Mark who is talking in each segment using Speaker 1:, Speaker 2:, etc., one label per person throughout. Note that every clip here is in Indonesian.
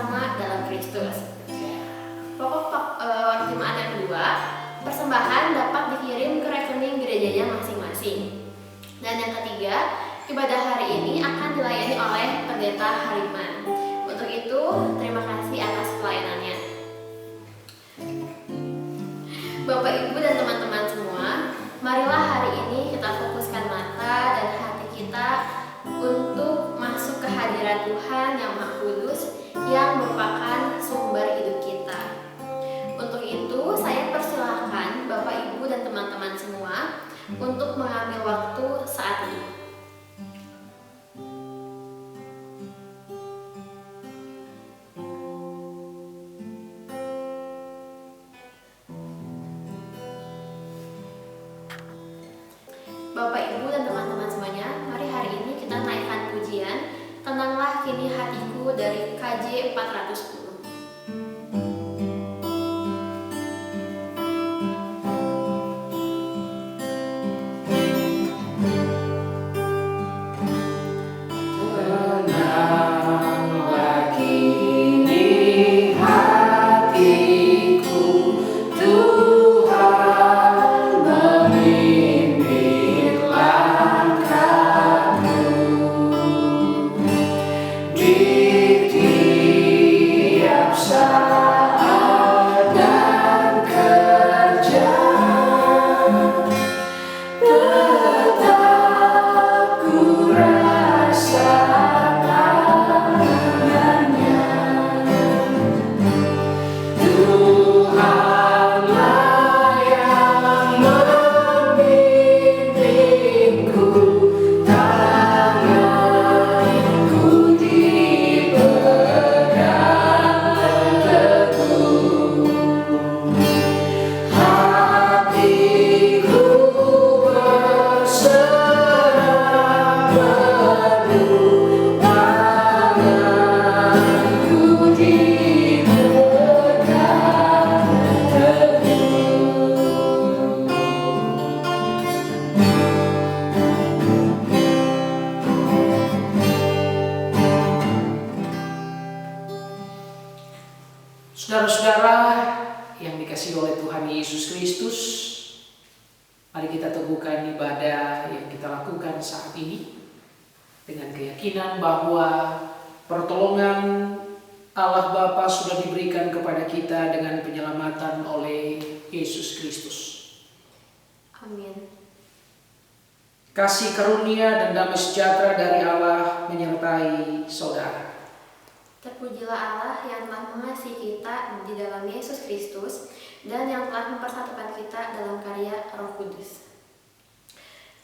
Speaker 1: bersama dalam Kristus. Pokok jemaat yang kedua, persembahan dapat dikirim ke rekening gerejanya masing-masing. Dan yang ketiga, ibadah hari ini akan dilayani oleh Pendeta Hariman. Untuk itu, terima kasih atas pelayanannya. Bapak, Ibu, dan teman-teman semua, marilah hari ini kita fokuskan mata dan hati kita untuk masuk ke hadirat Tuhan yang Maha Kudus yang merupakan sumber hidup kita. Untuk itu, saya persilahkan Bapak, Ibu, dan teman-teman semua untuk mengambil waktu saat ini. Bapak, Ibu, dan teman-teman semuanya, mari hari ini kita naikkan pujian Tenanglah Kini Hatiku dari KJ 410.
Speaker 2: Saudara-saudara yang dikasihi oleh Tuhan Yesus Kristus, mari kita teguhkan ibadah yang kita lakukan saat ini dengan keyakinan bahwa pertolongan Allah Bapa sudah diberikan kepada kita dengan penyelamatan oleh Yesus Kristus.
Speaker 1: Amin.
Speaker 2: Kasih karunia dan damai sejahtera dari Allah menyertai saudara.
Speaker 1: Terpujilah Allah yang telah mengasihi kita di dalam Yesus Kristus dan yang telah mempersatukan kita dalam karya Roh Kudus.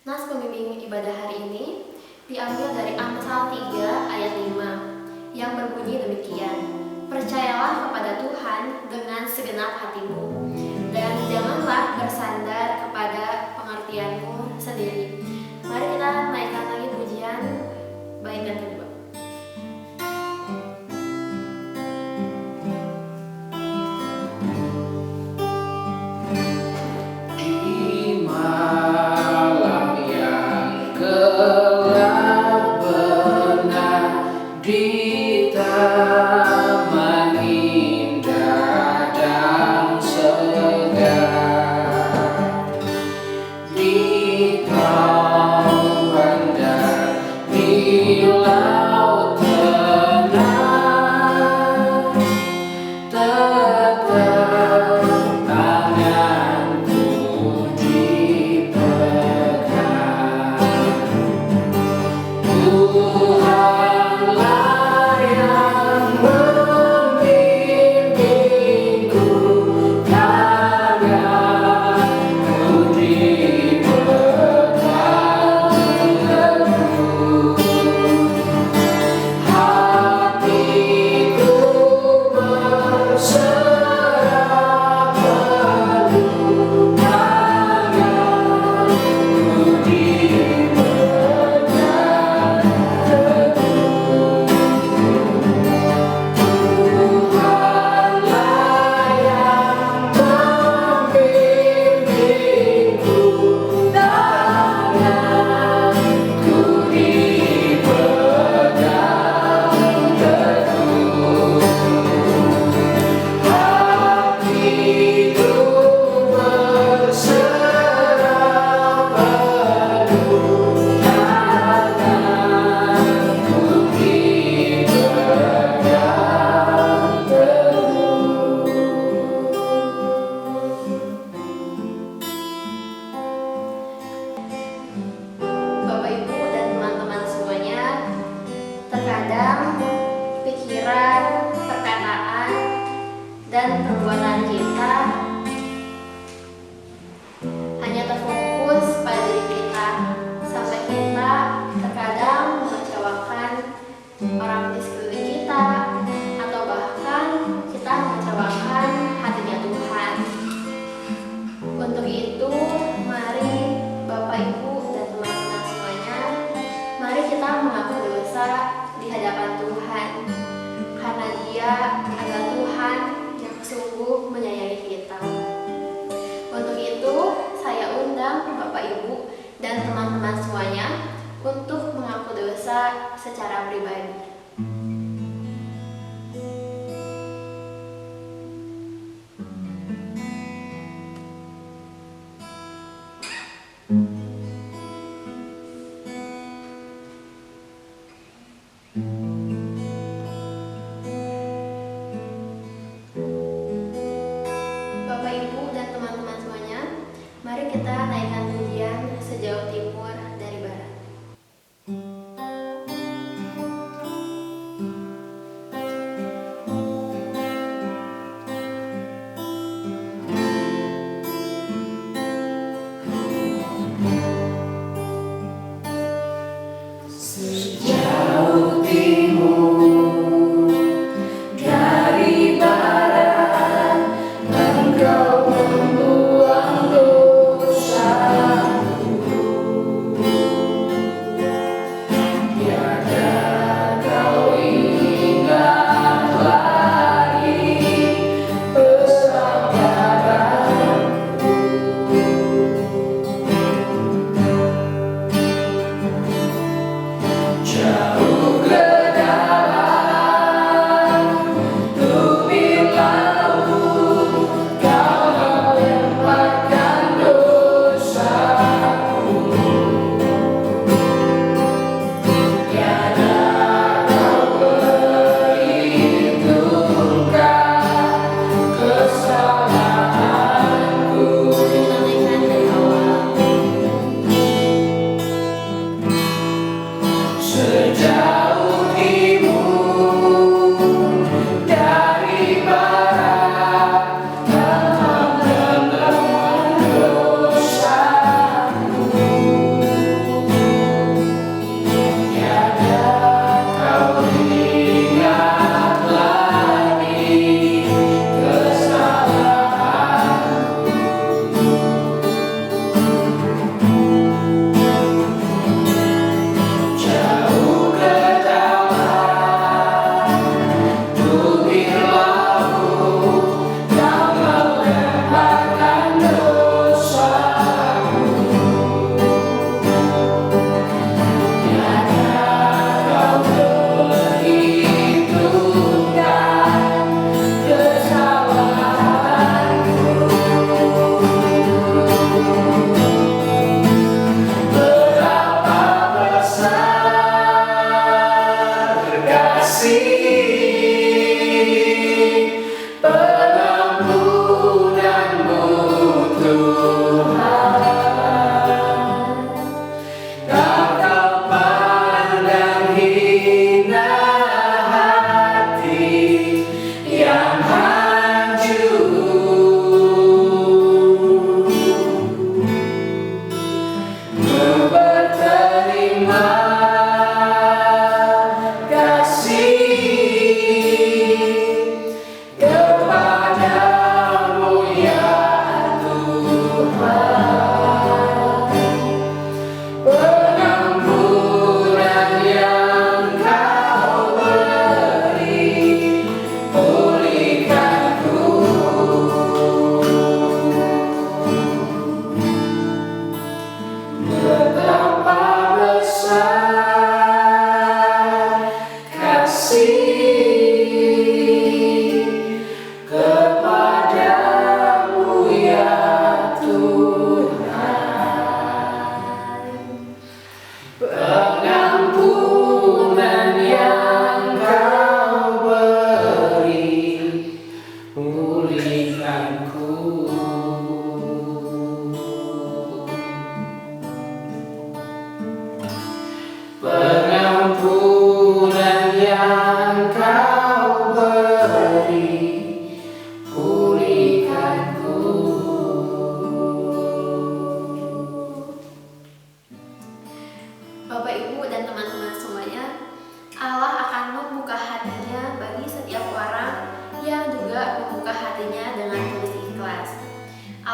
Speaker 1: Nas pembimbing ibadah hari ini diambil dari Amsal 3 ayat 5 yang berbunyi demikian: Percayalah kepada Tuhan dengan segenap hatimu dan janganlah bersandar kepada pengertianmu sendiri. Mari kita naikkan lagi pujian bait yang kedua.
Speaker 2: Di taman indah dan
Speaker 1: perbuatan kita hanya terfokus pada diri kita, sampai kita terkadang mengecewakan orang di sekeliling kita, atau bahkan kita mengecewakan hatinya Tuhan. Untuk itu, mari Bapak Ibu dan teman-teman semuanya, mari kita mengaku dosa di hadapan Tuhan, karena Dia adalah Tuhan yang sungguh menyayangi kita. Untuk itu, saya undang Bapak Ibu dan teman-teman semuanya untuk mengaku dosa secara pribadi. Bapak Ibu dan teman-teman semuanya, mari kita naikkan pujian sejauh timur dari barat.
Speaker 2: Sejauh timur dari barat, Engkau membuang dosaku. Tiada Kau ingat lagi pelanggaranku. Jauh ke dalam tubir laut, Kau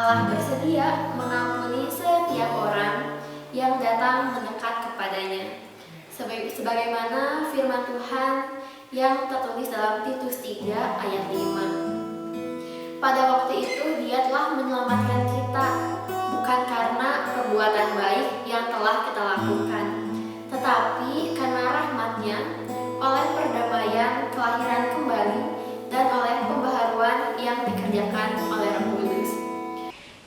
Speaker 1: Allah bersedia mengampuni setiap orang yang datang mendekat kepadanya. Sebagaimana firman Tuhan yang tertulis dalam Titus 3 ayat 5. Pada waktu itu Dia telah menyelamatkan kita, bukan karena perbuatan baik yang telah kita lakukan, tetapi karena rahmat-Nya, oleh perdamaian kelahiran kembali dan oleh pembaharuan yang dikerjakan oleh Roh Kudus.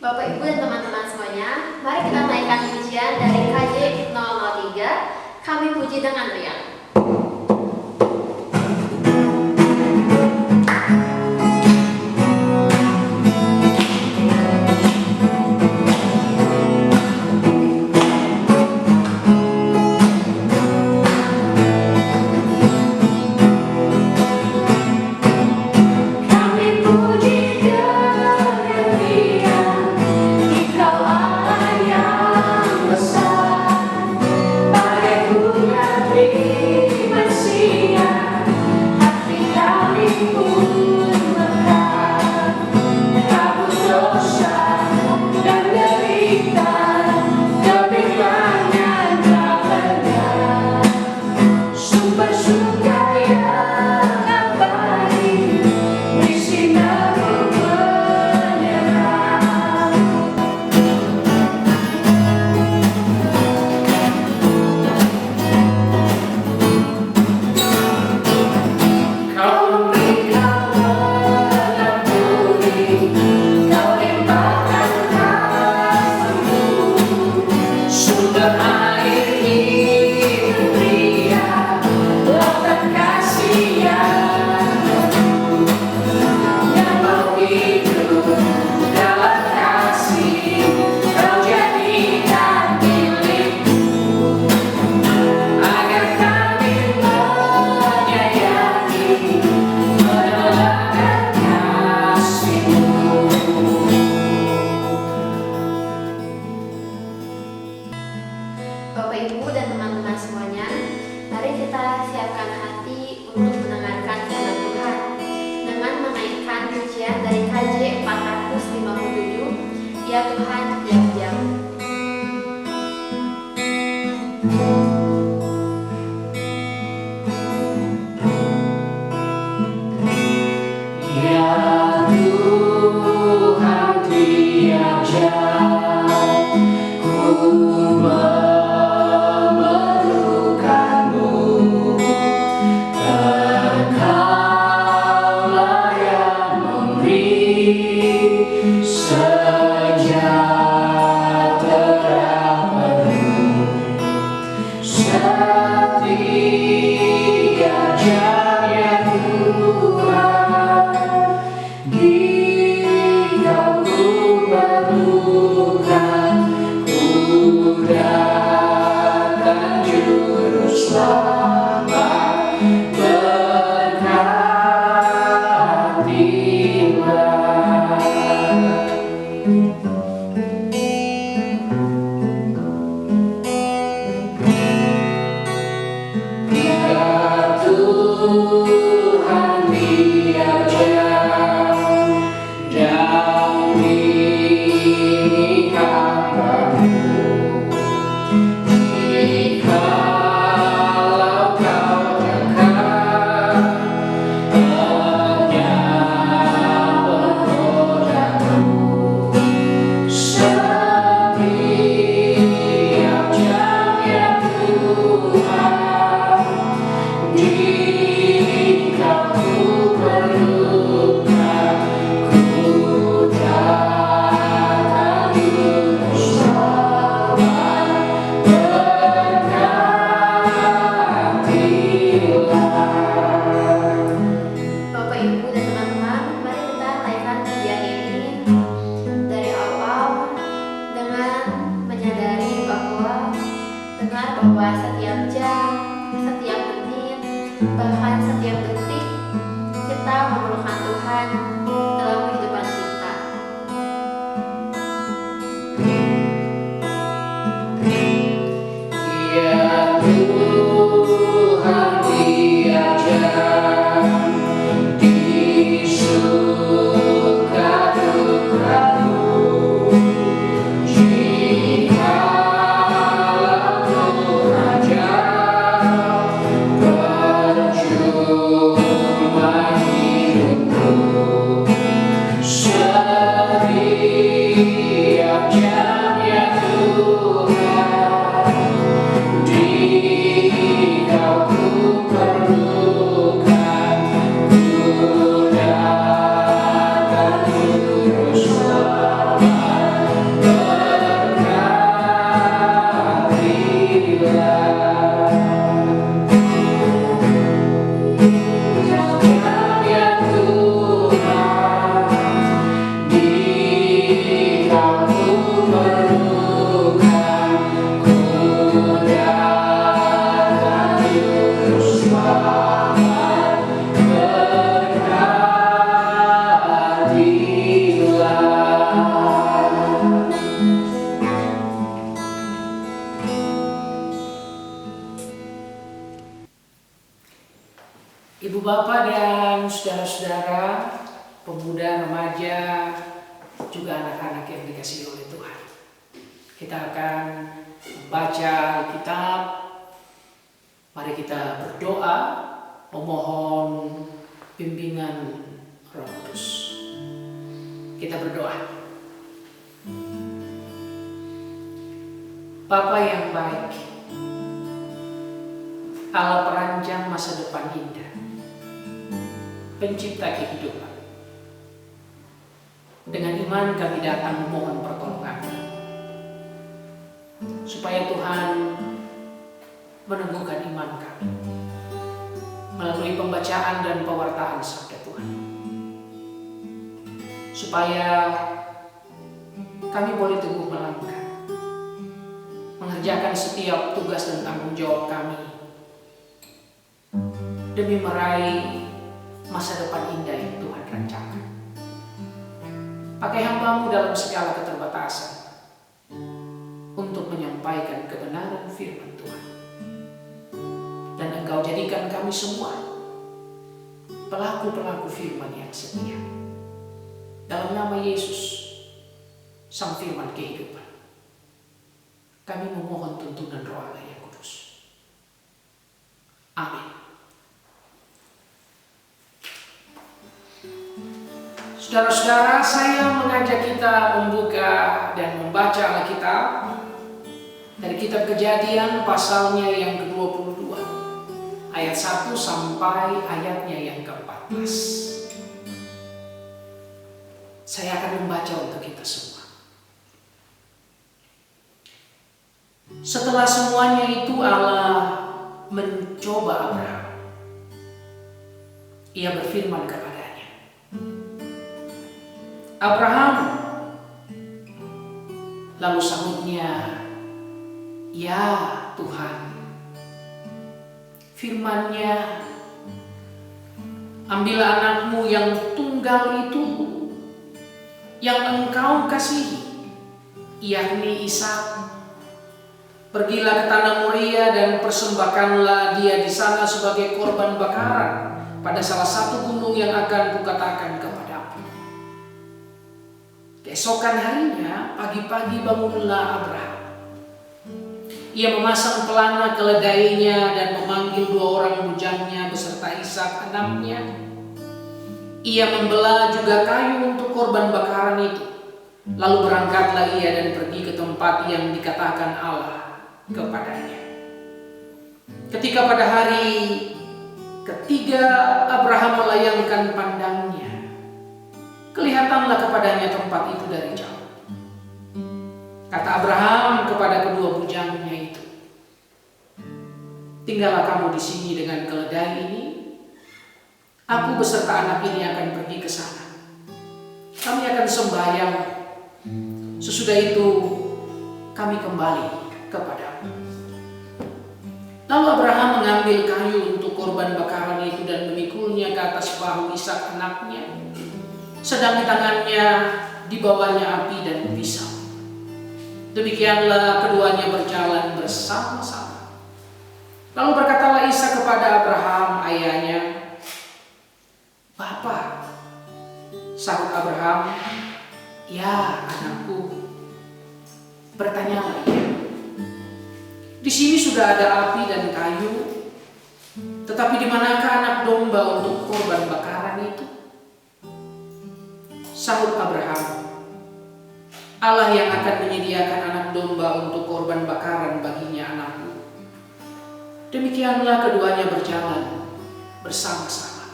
Speaker 1: Bapak, Ibu, dan teman-teman semuanya, mari kita naikkan pujian dari KJ 003. Kami puji dengan riang. Bapak, Ibu, dan teman-teman semuanya, mari kita siapkan hati untuk mendengarkan firman Tuhan dengan menaikkan pujian dari KJ 457, Ya Tuhan yang jauh. Bahwa setiap jam, setiap menit, bahkan setiap detik kita memerlukan Tuhan dalam kehidupan kita.
Speaker 2: Ya Tuhan diajar di suka dukaku. Saudara-saudara, pemuda, remaja, juga anak-anak yang dikasihi oleh Tuhan, kita akan membaca Alkitab. Mari kita berdoa, memohon bimbingan Roh Kudus. Kita berdoa. Bapa yang baik, Allah perancang masa depan indah, pencipta kehidupan. Dengan iman kami datang memohon pertolongan, supaya Tuhan meneguhkan iman kami melalui pembacaan dan pewartaan sabda Tuhan, supaya kami boleh teguh melangkah, mengerjakan setiap tugas dan tanggung jawab kami demi meraih masa depan indah yang Tuhan rancangkan. Pakai hamba-Mu dalam segala keterbatasan untuk menyampaikan kebenaran firman Tuhan. Dan Engkau jadikan kami semua pelaku-pelaku firman yang setia. Dalam nama Yesus, Sang Firman Kehidupan, kami memohon tuntunan Roh Allah yang kudus. Amin. Saudara-saudara, saya mengajak kita membuka dan membaca Alkitab dari kitab Kejadian pasalnya yang ke-22, ayat 1 sampai ayatnya yang ke-14. Saya akan membaca untuk kita semua. Setelah semuanya itu Allah mencoba Abraham. Ia berfirman kepadanya, Abraham. Lalu sahutnya, ya Tuhan. Firman-Nya, ambillah anakmu yang tunggal itu, yang Engkau kasihi, yakni Ishak. Pergilah ke tanah Moria dan persembahkanlah dia di sana sebagai korban bakaran pada salah satu gunung yang akan kukatakan kepadamu. Keesokan harinya, pagi-pagi bangunlah Abraham. Ia memasang pelana keledainya dan memanggil 2 orang bujangnya beserta Ishak anaknya. Ia membelah juga kayu untuk korban bakaran itu. Lalu berangkatlah ia dan pergi ke tempat yang dikatakan Allah kepadanya. Ketika pada hari ketiga Abraham melayangkan pandangnya, kelihatanlah kepadanya tempat itu dari jauh. Kata Abraham kepada kedua bujangnya itu, tinggallah kamu di sini dengan keledai ini. Aku beserta anak ini akan pergi ke sana. Kami akan sembahyang. Sesudah itu kami kembali kepadamu. Lalu Abraham mengambil kayu untuk korban bakaran itu dan memikulnya ke atas bahu Ishak anaknya. Sedang di tangannya dibawanya api dan pisau. Demikianlah keduanya berjalan bersama-sama. Lalu berkatalah Ishak kepada Abraham ayahnya, Bapa. Sahut Abraham, ya anakku. Bertanyalah ia, di sini sudah ada api dan kayu, tetapi di manakah anak domba untuk korban bakaran itu? Sahut Abraham, Allah yang akan menyediakan anak domba untuk korban bakaran baginya anakku. Demikianlah keduanya berjalan bersama-sama.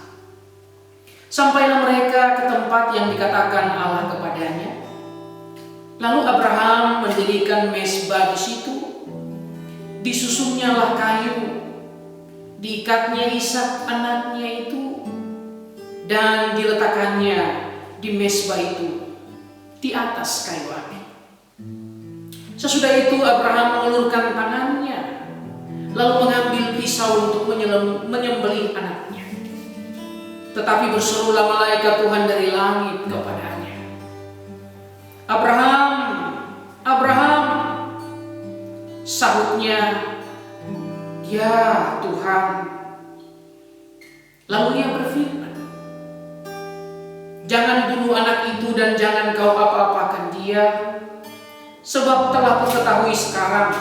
Speaker 2: Sampailah mereka ke tempat yang dikatakan Allah kepadanya. Lalu Abraham mendirikan mezbah di situ. Disusungnyalah kayu, diikatnya Ishak anaknya itu, dan diletakkannya di mezbah itu di atas kayu api. Sesudah itu Abraham mengulurkan tangannya, lalu mengambil pisau untuk menyembelih anaknya. Tetapi berserulah malaikat Tuhan dari langit kepadanya, Abraham, Abraham. Sahutnya, ya Tuhan. Lalu ia berfirman, Jangan bunuh anak itu dan jangan kau apa-apakan dia, sebab telah kuketahui sekarang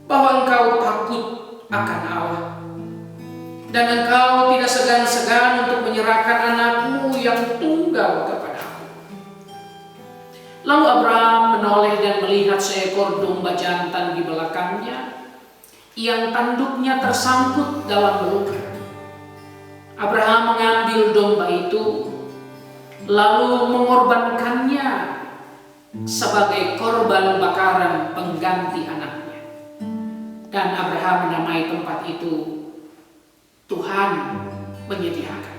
Speaker 2: bahwa engkau takut akan Allah, dan engkau tidak segan-segan untuk menyerahkan anakmu yang tunggal kepada Aku. Lalu Abraham menoleh dan melihat seekor domba jantan di belakangnya, yang tanduknya tersangkut dalam belukar. Abraham mengambil domba itu, lalu mengorbankannya sebagai korban bakaran pengganti anaknya. Dan Abraham menamai tempat itu Tuhan menyediakan.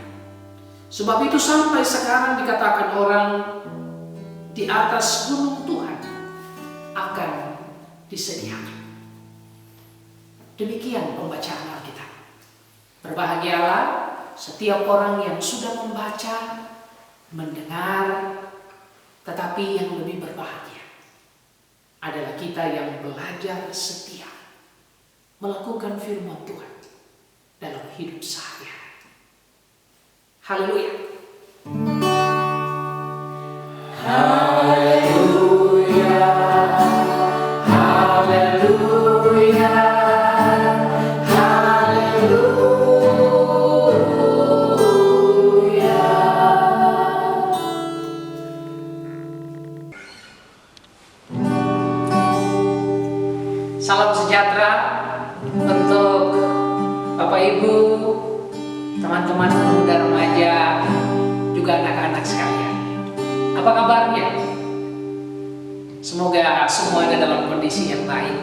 Speaker 2: Sebab itu sampai sekarang dikatakan orang, di atas gunung Tuhan akan disediakan. Demikian pembacaan Alkitab. Berbahagialah setiap orang yang sudah membaca, mendengar, tetapi yang lebih berbahagia adalah kita yang belajar setia melakukan firman Tuhan dalam hidup sehari-hari. Haleluya. Haleluya. Haleluya. Haleluya. Salam sejahtera untuk Bapak Ibu, teman-teman pemuda remaja, juga anak-anak sekalian. Apa kabarnya? Semoga semua ada dalam kondisi yang baik.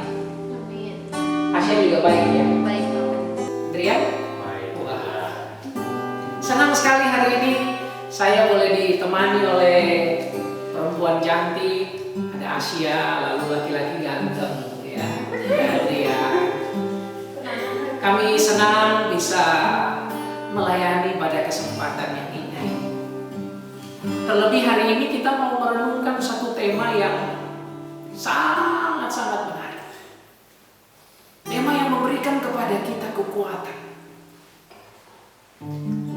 Speaker 1: Amin.
Speaker 2: Asia juga baik ya?
Speaker 1: Baik banget.
Speaker 2: Adrian?
Speaker 3: Baik.
Speaker 2: Wah. Senang sekali hari ini saya boleh ditemani oleh perempuan cantik, ada Asia, lalu laki-laki ganteng ya. Adrian. Kami senang bisa melayani pada kesempatan yang indah ini. Terlebih hari ini kita mau merenungkan satu tema yang sangat-sangat menarik. Tema yang memberikan kepada kita kekuatan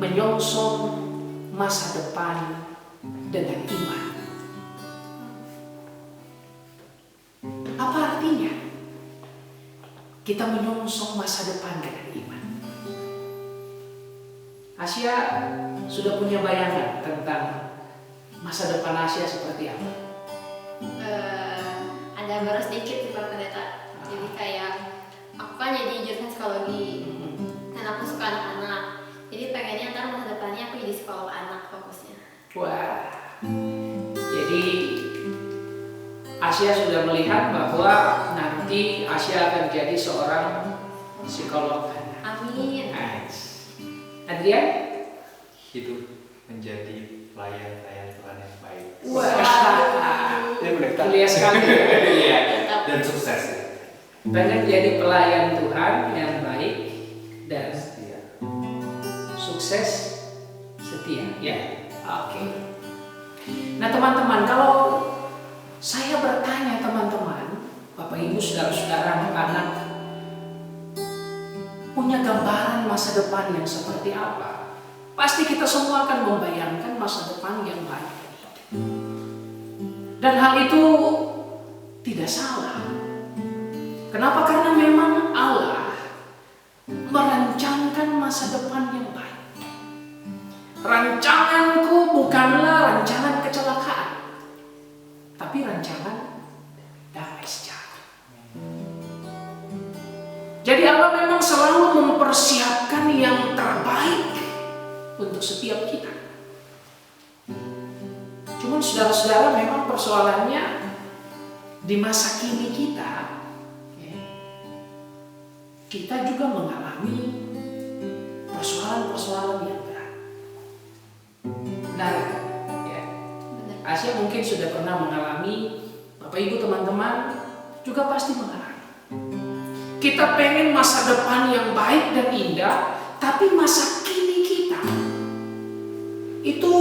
Speaker 2: menyongsong masa depan dengan iman. Apa artinya kita menyongsong masa depan dengan iman? Asia sudah punya bayangan tentang masa depan Asia seperti apa?
Speaker 1: Ada baru sedikit sih Pak Pendeta. Jadi kayak aku kan jadi jurusan psikologi dan aku suka anak-anak. Jadi pengennya ntar masa depannya aku jadi psikolog anak fokusnya.
Speaker 2: Wah, jadi Asia sudah melihat bahwa nanti Asia akan jadi seorang psikolog anak.
Speaker 1: Amin.
Speaker 2: Nice. Adrian?
Speaker 3: Hidup menjadi pelayan Tuhan yang baik.
Speaker 2: Wah, mulia sekali.
Speaker 3: Iya.
Speaker 1: Tetap.
Speaker 3: Dan sukses.
Speaker 2: Pengen jadi pelayan Tuhan yang baik dan
Speaker 3: Setia.
Speaker 2: sukses, setia. Ya, oke. Nah teman-teman, kalau saya bertanya teman-teman, Bapak Ibu, saudara-saudara, anak-anak, punya gambaran masa depan yang seperti apa? Pasti kita semua akan membayangkan masa depan yang baik. Dan hal itu tidak salah. Kenapa? Karena memang Allah merancangkan masa depan yang baik. Rancanganku bukanlah rancangan kecelakaan, tapi rancangan damai sejahtera. Jadi Allah memang selalu mempersiapkan yang terbaik untuk setiap kita. Cuman saudara-saudara, memang persoalannya di masa kini kita, kita juga mengalami persoalan-persoalan yang berat. Benar ya? Asia mungkin sudah pernah mengalami, Bapak Ibu teman-teman juga pasti mengalami. Kita pengen masa depan yang baik dan indah, tapi masa kini kita itu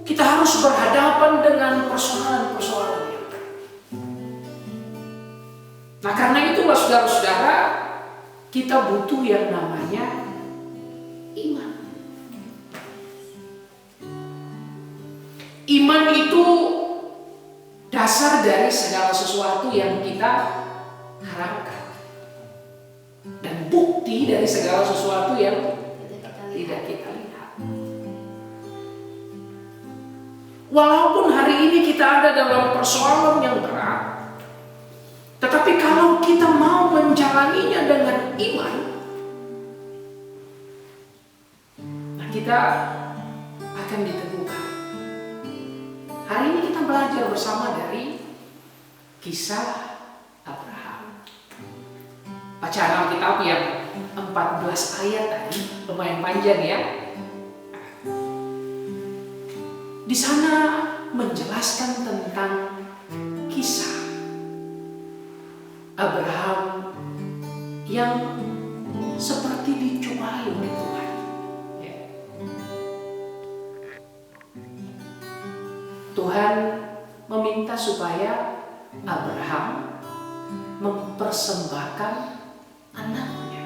Speaker 2: kita harus berhadapan dengan persoalan-persoalan yang berat. Nah karena itulah saudara-saudara, kita butuh yang namanya iman. Iman itu dasar dari segala sesuatu yang kita harapkan dan bukti dari segala sesuatu yang tidak kita lihat. Walaupun hari ini kita ada dalam persoalan yang berat, tetapi kalau kita mau menjalaninya dengan iman, nah kita akan diteguhkan. Hari ini kita belajar bersama dari kisah Abraham. Bacaan Alkitab yang 14 ayat tadi lumayan panjang ya. Di sana menjelaskan tentang kisah Abraham yang seperti dicobai oleh Tuhan. Ya. Tuhan meminta supaya Abraham mempersembahkan anaknya.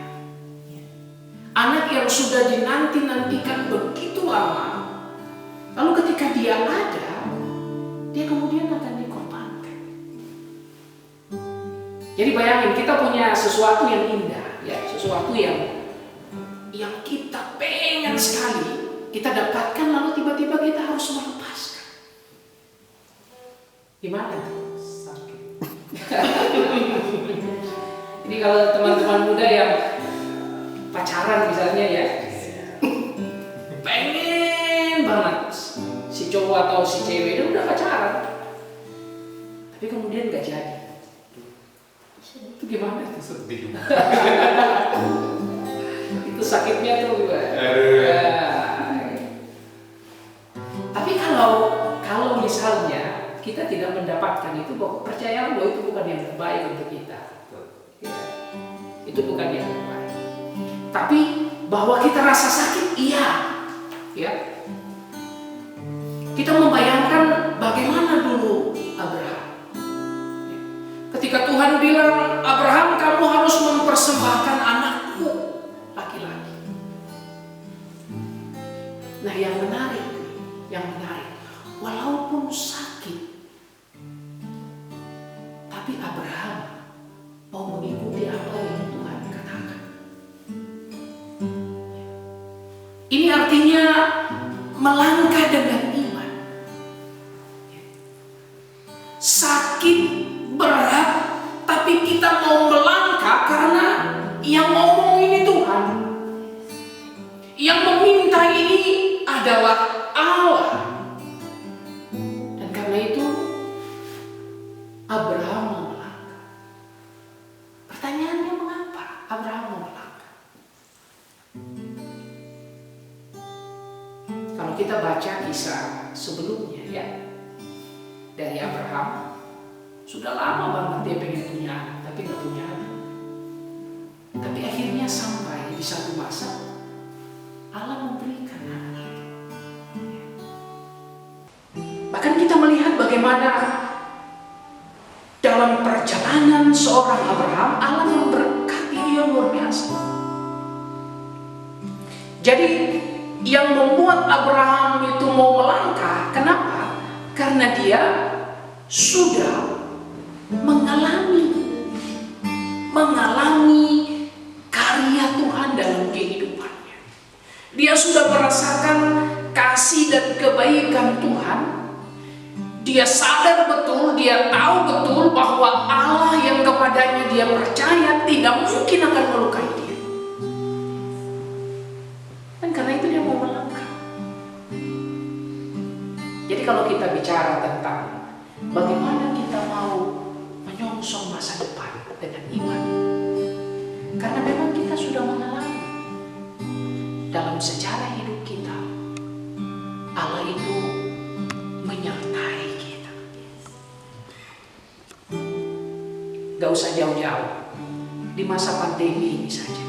Speaker 2: Anak yang sudah dinanti-nantikan begitu lama. Lalu ketika dia ada, dia kemudian akan dikorbankan. Jadi bayangin, kita punya sesuatu yang indah, ya, sesuatu yang kita pengen sekali kita dapatkan, lalu tiba-tiba kita harus melepaskan. Gimana? Sakit. Ini kalau teman-teman muda yang pacaran misalnya ya, pengen banget si cowok atau si cewek itu udah pacaran, tapi kemudian gak jadi. Itu gimana?
Speaker 3: Itu sedih.
Speaker 2: Itu sakitnya tuh gimana? Tapi kalau misalnya kita tidak mendapatkan itu, percayalah bahwa itu bukan yang terbaik untuk kita. Ya. Itu bukan yang terbaik. Tapi bahwa kita rasa sakit, iya, ya. Kita membayangkan bagaimana dulu Abraham. Ketika Tuhan bilang, Abraham, kamu harus mempersembahkan anakmu laki-laki. Nah, yang menarik, walaupun sakit, tapi Abraham mau mengikuti apa yang Tuhan katakan. Ini artinya melangkah dengan iman. Sakit, berat, tapi kita mau melangkah karena yang ngomong ini Tuhan. Yang meminta ini adalah Allah. Dan karena itu Abraham mau melangkah. Pertanyaannya, mengapa Abraham mau melangkah? Kalau kita baca kisah sebelumnya ya, dari Abraham, sudah lama banget dia pengen punya anak, tapi gak punya anak. Tapi akhirnya sampai di satu masa Allah memberikan anak itu. Bahkan kita melihat bagaimana dalam perjalanan seorang Abraham, Allah memberkati dia luar biasa. Jadi yang membuat Abraham itu mau melangkah, kenapa? Karena dia sudah mengalami karya Tuhan dalam kehidupannya. Dia sudah merasakan kasih dan kebaikan Tuhan. Dia sadar betul, dia tahu betul bahwa Allah yang kepadanya dia percaya tidak mungkin akan melukai dia. Dan karena itu dia mau melangkah. Jadi kalau kita bicara tentang bagaimana kita mau menyongsong masa depan dengan iman, karena memang kita sudah mengalami dalam sejarah hidup kita, Allah itu menyertai kita. Gak usah jauh-jauh, di masa pandemi ini saja.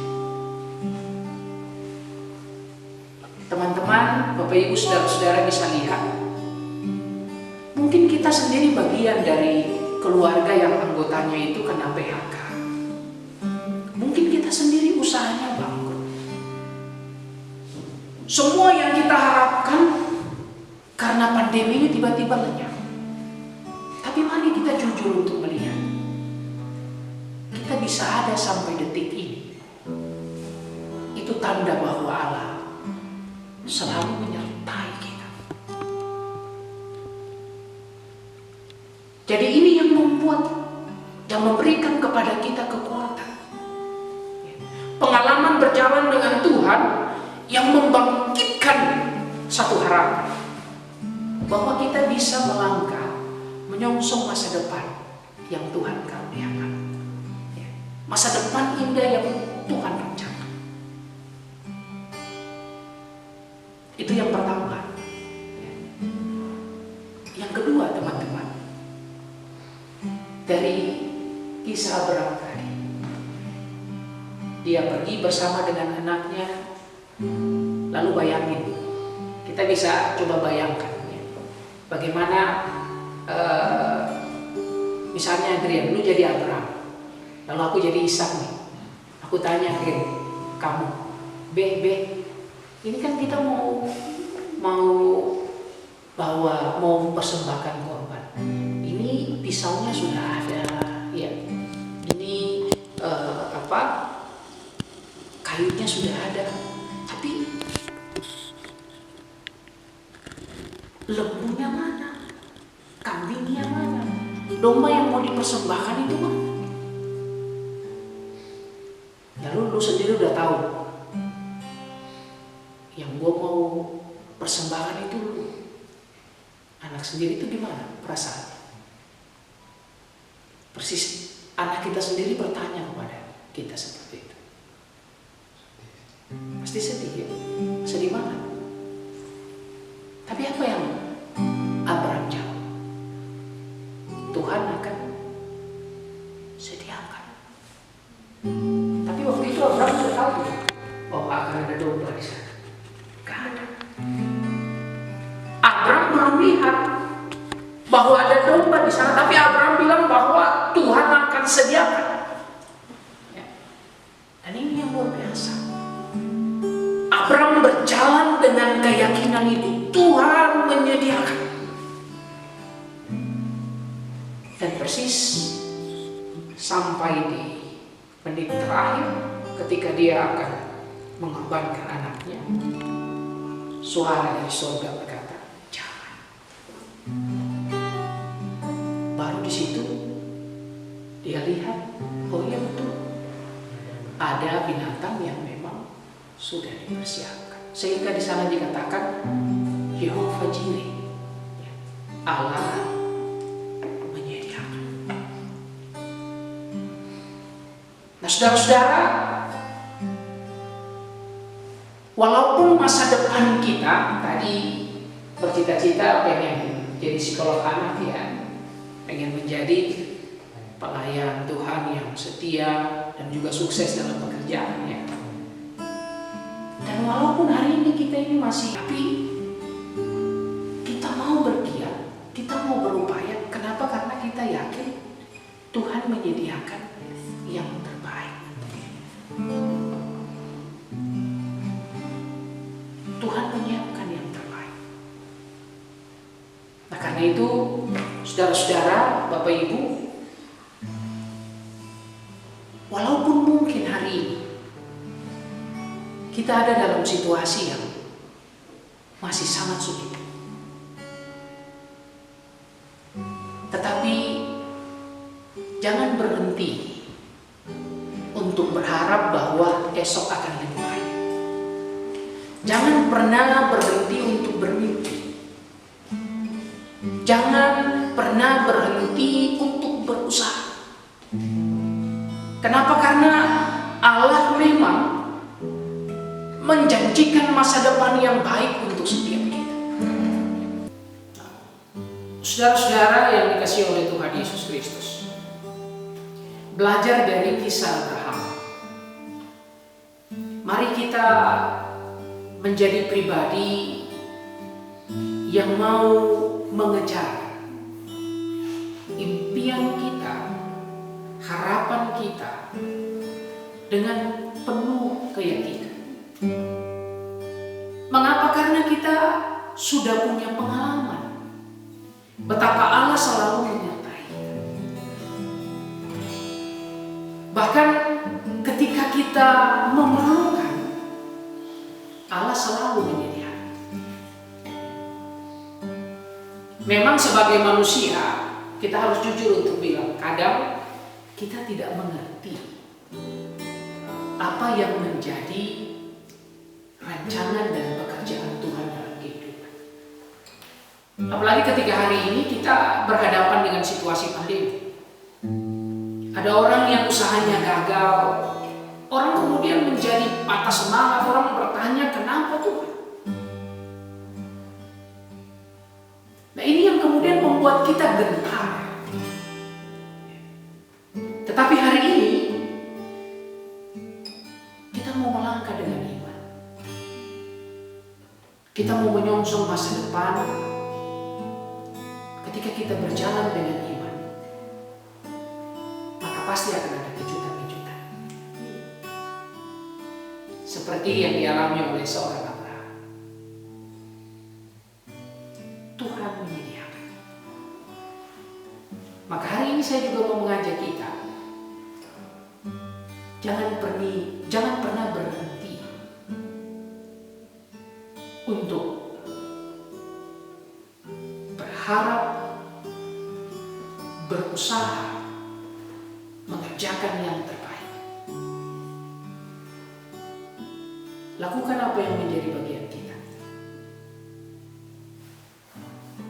Speaker 2: Teman-teman, Bapak Ibu, saudara-saudara bisa lihat, mungkin kita sendiri bagian dari keluarga yang anggotanya itu kena PHK. Mungkin kita sendiri usahanya bangkrut. Semua yang kita harapkan karena pandemi ini tiba-tiba lenyap. Tapi mari kita jujur untuk melihat, kita bisa ada sampai detik ini. Itu tanda bahwa Allah selalu menyertai kita. Jadi ini yang membuat dan memberikan kepada kita kekuatan. Pengalaman berjalan dengan Tuhan yang membangkitkan satu harapan bahwa kita bisa melangkah menyongsong masa depan yang Tuhan karuniakan. Masa depan indah yang Tuhan rencanakan. Itu yang pertama. Yang kedua, teman-teman, dari kisah Abraham tadi, dia pergi bersama dengan anaknya. Lalu bayangin, kita bisa coba bayangkan bagaimana misalnya Adrian, lu jadi Abraham, lalu aku jadi Ishak nih. Aku tanya Adrian, kamu B, ini kan kita mau persembahkan korban. Ini pisaunya sudah ada, ya. Ini kayunya sudah ada. Tapi lembunya mana? Kambingnya mana? Domba yang mau dipersembahkan itu mana? Lalu lu sendiri udah tahu, yang gua mau persembahkan itu lu. Anak sendiri itu gimana perasaan? Persis anak kita sendiri bertanya kepada kita seperti itu. Pasti sedih ya? Sedih banget. Tapi apa yang Abraham jawab? Tuhan akan sediakan. Tapi waktu itu Abraham sudah tahu bahwa akan ada domba di sana. Gak ada. Abraham belum lihat bahwa ada domba di sana, tapi Abraham bilang bahwa Tuhan akan sediakan. Dan ini yang luar biasa. Abraham berjalan dengan keyakinan itu, Tuhan menyediakan. Dan persis sampai di menit terakhir ketika dia akan mengorbankan anaknya, suara dari surga berkata, jangan. Baru di situ dia lihat, oh iya betul, ada binatang yang memang sudah dipersiapkan. Sehingga di sana dikatakan Yehova Jireh, Allah menyediakan. Nah, saudara-saudara, walaupun masa depan kita tadi bercita-cita pengen jadi psikolog anak ya, pengen menjadi pelayan Tuhan yang setia dan juga sukses dalam pekerjaannya. Dan walaupun hari ini kita ini masih, tapi kita mau bergiat, kita mau berupaya. Kenapa? Karena kita yakin Tuhan menyediakan yang terbaik. Tuhan menyiapkan yang terbaik. Nah, karena itu, saudara-saudara, Bapak Ibu, walaupun mungkin hari ini kita ada dalam situasi yang masih sangat sulit, tetapi jangan berhenti untuk berharap bahwa esok akan lebih baik. Jangan pernah berhenti untuk bermimpi. Jangan pernah berhenti untuk berusaha. Kenapa? Karena Allah memang menjanjikan masa depan yang baik untuk setiap kita. Saudara-saudara yang dikasihi oleh Tuhan Yesus Kristus, belajar dari kisah Abraham. Mari kita menjadi pribadi yang mau mengejar impian kita, harapan kita dengan penuh keyakinan. Mengapa? Karena kita sudah punya pengalaman. betapa Allah selalu menyertai. Bahkan ketika kita memerlukan, Allah selalu menyediakan. Memang sebagai manusia, kita harus jujur untuk bilang, kadang kita tidak mengerti apa yang menjadi rancangan dan pekerjaan Tuhan dalam kehidupan. Apalagi ketika hari ini kita berhadapan dengan situasi pandemi. Ada orang yang usahanya gagal, orang kemudian menjadi patah semangat, orang bertanya kenapa Tuhan? Nah ini yang kemudian membuat kita gentar. Tetapi hari ini kita mau melangkah dengan iman. Kita mau menyongsong masa depan. Ketika kita berjalan dengan iman, maka pasti akan ada kejutan-kejutan. Seperti yang dialami oleh seorang Abraham. Tuhan menyediakan. Maka hari ini saya juga mau mengajak kita, jangan pernah berhenti untuk berharap, berusaha mengerjakan yang terbaik. Lakukan apa yang menjadi bagian kita.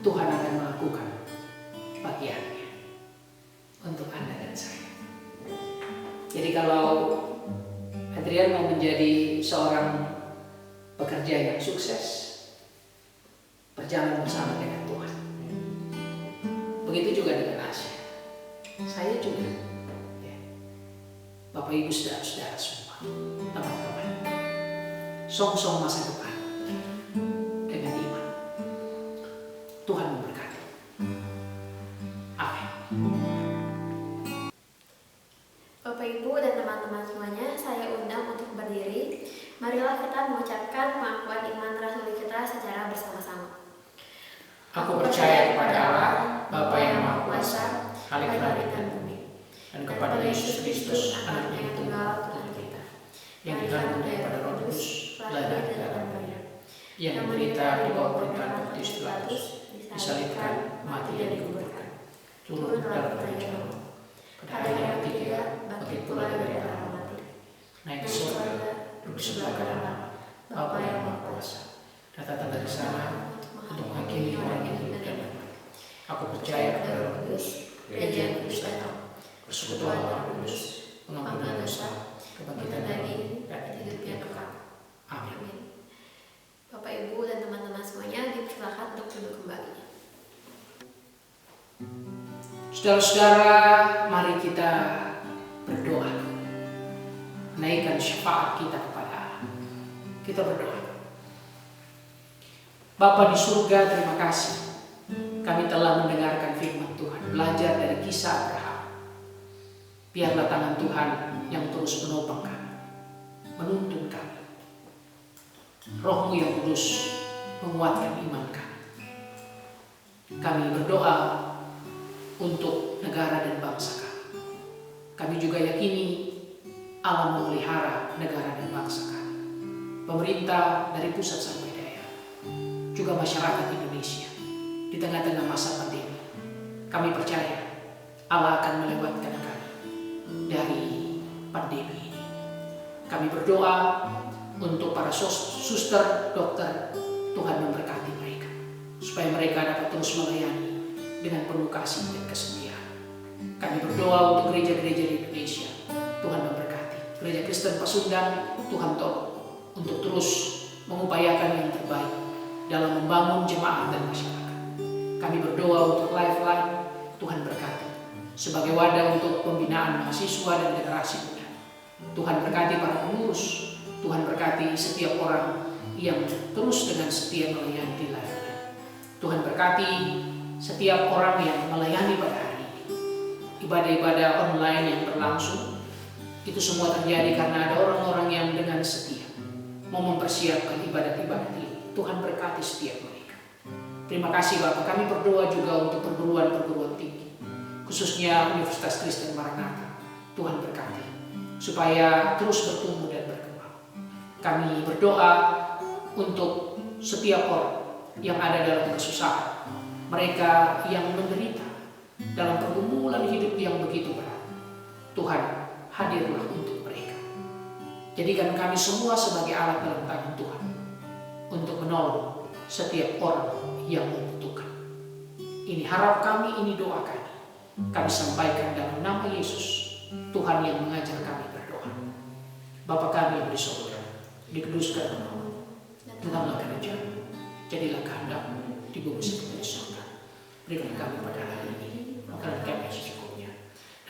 Speaker 2: Tuhan akan melakukan bagiannya untuk Anda dan saya. Jadi kalau Adrian mau menjadi seorang pekerja yang sukses, berjalan bersama dengan Tuhan. Begitu juga dengan Asia. Saya juga. Ya. Bapak Ibu saudara-saudara semua, teman-teman, song-song masa depan dengan iman. Tuhan memberkati. Amin.
Speaker 1: Bapak Ibu dan teman-teman semuanya, saya undang untuk berdiri. Marilah kita mengucapkan pengakuan iman rasuli kita secara bersama-sama.
Speaker 2: Aku percaya kepada Allah, Bapa yang Maha Kuasa, Khalik langit dan bumi, dan kepada Yesus Kristus, Anaknya yang tunggal Tuhan kita, yang dikandung daripada Roh Kudus, lahir dari dalam Maria, yang menderita di bawah pemerintahan Pontius Pilatus, disalibkan, mati dan dikuburkan, turun dalam kerajaan Allah. Pada hari yang ketiga, bangkit pula dari antara mati, naik ke surga, duduk sebelah kanan Allah, Bapa yang Maha Kuasa, datang dari sana untuk menghakimi orang yang hidup dan mati. Aku percaya kepada Roh Kudus, Gereja yang kudus datang, persekutuan Roh Kudus, pengampunan dosa, kebangkitan daging, dan hidup yang kekal. Amin.
Speaker 1: Bapak Ibu dan teman-teman semuanya dipersilakan untuk duduk kembali.
Speaker 2: Saudara-saudara, mari kita berdoa, menaikkan syafaat kita kepada Allah. Kita berdoa. Bapa di surga, terima kasih. Kami telah mendengarkan firman Tuhan, belajar dari kisah Abraham. Biarlah tangan Tuhan yang terus menopang kami, menuntun kami. Roh-Mu yang kudus menguatkan iman kami. Kami berdoa untuk negara dan bangsa kami. Kami juga yakini Allah memelihara negara dan bangsa kami. Pemerintah dari pusat sampai daerah, juga masyarakat Indonesia di tengah-tengah masa pandemi. Kami percaya Allah akan melewatkan kami dari pandemi ini. Kami berdoa untuk para suster, dokter, Tuhan memberkati mereka, supaya mereka dapat terus melayani dengan penuh kasih dan kesetiaan. Kami berdoa untuk gereja-gereja di Indonesia, Tuhan memberkati. Gereja Kristen Pasundan, Tuhan tolong untuk terus mengupayakan yang terbaik dalam membangun jemaat dan masyarakat. Kami berdoa untuk Lifeline, Tuhan berkati. Sebagai wadah untuk pembinaan mahasiswa dan generasi muda, Tuhan berkati para pengurus, Tuhan berkati setiap orang yang terus dengan setia melayani di Lifeline. Tuhan berkati setiap orang yang melayani pada hari ini. Ibadah-ibadah online yang berlangsung, itu semua terjadi karena ada orang-orang yang dengan setia mau mempersiapkan ibadat-ibadat ini. Tuhan berkati setiap mereka. Terima kasih Bapak, kami berdoa juga untuk perguruan-perguruan tinggi, khususnya Universitas Kristen Maranatha. Tuhan berkati, supaya terus bertumbuh dan berkembang. Kami berdoa untuk setiap orang yang ada dalam kesusahan, mereka yang menderita dalam pergumulan hidup yang begitu berat. Tuhan, hadirlah untuk mereka. Jadikan kami semua sebagai alat dalam tangan Tuhan untuk menolong setiap orang yang membutuhkan. Ini harap kami, ini doa kami. Kami sampaikan dalam nama Yesus, Tuhan yang mengajar kami berdoa. Bapa kami yang di surga, dikuduskan namamu, datanglah kerajaan-mu, jadilah kehendak-mu di bumi seperti di surga. Berikan kami pada hari ini makanan kami yang secukupnya,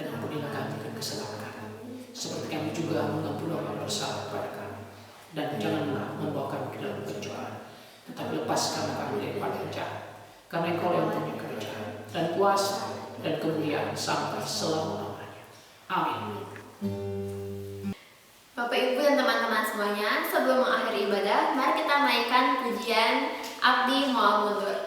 Speaker 2: dan ampunilah kami akan kesalahan kami, seperti kami juga mengampuni orang bersalah kepada kami. Dan janganlah membawa kami ke dalam pencobaan, tetapi lepaskan kami daripada yang jahat. Karena Engkau yang punya kerajaan dan kuasa dan kemuliaan sampai selama-lamanya. Amin.
Speaker 1: Bapak, Ibu, dan teman-teman semuanya, sebelum mengakhiri ibadah, mari kita naikkan pujian Abdi Moal Mundur.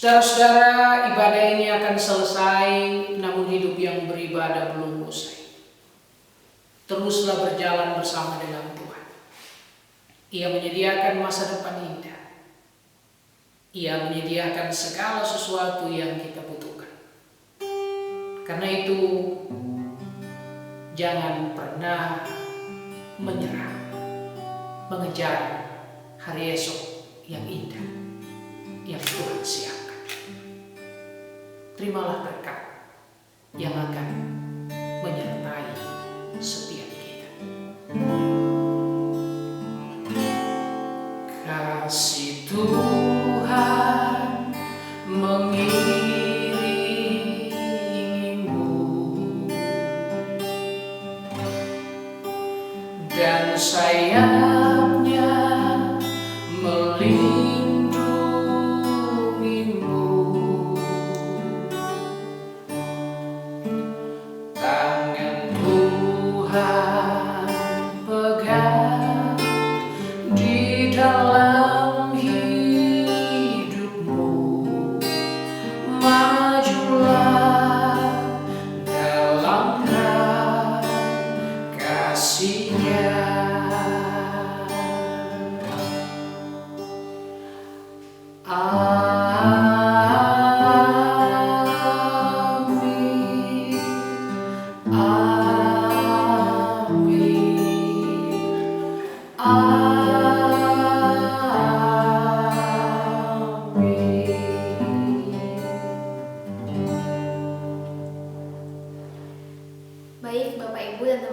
Speaker 2: Saudara-saudara, ibadah ini akan selesai, namun hidup yang beribadah belum usai. Teruslah berjalan bersama dengan Tuhan. Ia menyediakan masa depan indah. Ia menyediakan segala sesuatu yang kita butuhkan. Karena itu, jangan pernah menyerah mengejar hari esok yang indah yang Tuhan siapkan. Terimalah berkat yang akan menyertai setiap kita. Kasih Tuhan mengiringimu dan sayapnya melindungimu.
Speaker 1: Baik Bapak Ibu dan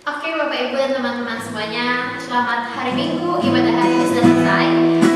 Speaker 1: Oke Bapak Ibu dan teman-teman semuanya, selamat hari Minggu, ibadah hari ini sudah selesai.